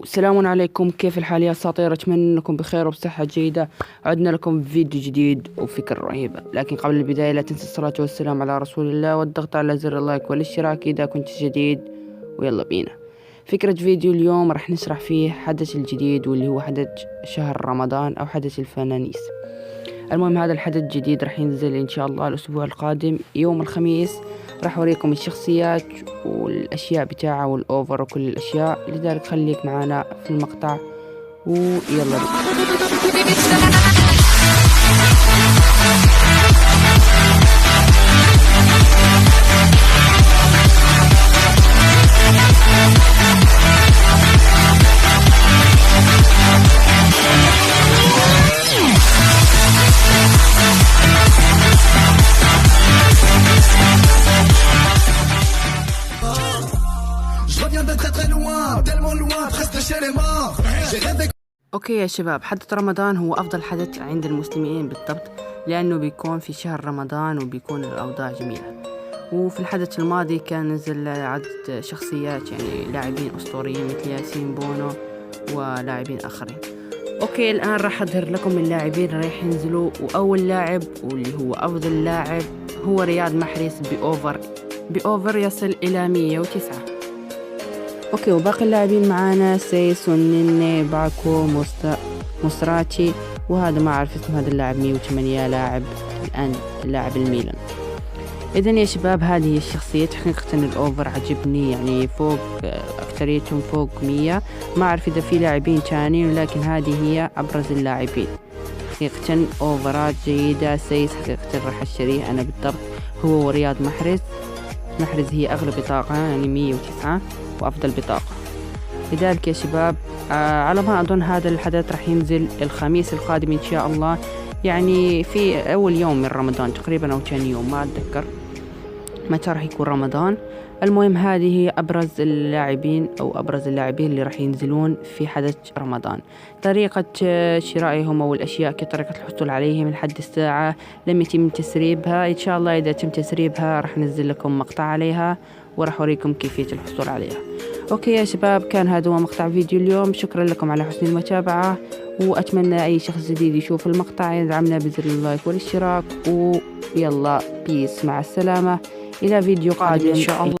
سلام عليكم، كيف الحال يا اساطير؟ اتمنى انكم بخير وبصحة جيدة. عدنا لكم بفيديو جديد وفكرة رهيبة، لكن قبل البداية لا تنسى الصلاة والسلام على رسول الله والضغط على زر اللايك والاشتراك اذا كنت جديد. ويلا بينا. فكرة فيديو اليوم راح نشرح فيه حدث الجديد، واللي هو حدث شهر رمضان او حدث الفنانيس. المهم هذا الحدث الجديد راح ينزل ان شاء الله الاسبوع القادم يوم الخميس. راح اوريكم الشخصيات والاشياء بتاعها والاوفر وكل الاشياء، لذلك خليك معنا في المقطع ويلا بينا. اوكي يا شباب، حدث رمضان هو افضل حدث عند المسلمين بالضبط، لانه بيكون في شهر رمضان وبيكون الاوضاع جميلة. وفي الحدث الماضي كان نزل عدد شخصيات، يعني لاعبين اسطوريين مثل ياسين بونو ولاعبين اخرين. اوكي الان راح اظهر لكم اللاعبين رايح ينزلوا، واول لاعب واللي هو افضل لاعب هو رياض محرز باوفر يصل الى 109. اوكي، وباقي اللاعبين معانا سيس ونيني باكو مستراتي، وهذا ما اعرف اسم هذا اللاعب. 108 لاعب الان، لاعب الميلان. اذن يا شباب هذه هي الشخصيات. حقيقة الاوفر عجبني، يعني فوق اكتريتهم فوق 100. ما اعرف اذا في لاعبين تاني، ولكن هذه هي ابرز اللاعبين. حقيقة اوفرات جيدة. سيس حقيقة راح اشتريه انا بالضبط، هو ورياض محرز هي اغلى بطاقة، يعني 109 وافضل بطاقة. لذلك يا شباب على ما اظن هذا الحدث راح ينزل الخميس القادم ان شاء الله، يعني في اول يوم من رمضان تقريبا او ثاني يوم، ما اتذكر متى راح يكون رمضان. المهم هذه هي ابرز اللاعبين اللي راح ينزلون في حدث رمضان. طريقة شرائهم او الاشياء كطريقة الحصول عليهم لحد الساعة لم يتم تسريبها. ان شاء الله اذا تم تسريبها راح ننزل لكم مقطع عليها وراح اوريكم كيفية الحصول عليها. اوكي يا شباب، كان هذا هو مقطع فيديو اليوم. شكرا لكم على حسن المتابعة، واتمنى اي شخص جديد يشوف المقطع يدعمنا بزر اللايك والاشتراك. ويلا بيس، مع السلامة، الى فيديو قادم ان شاء الله.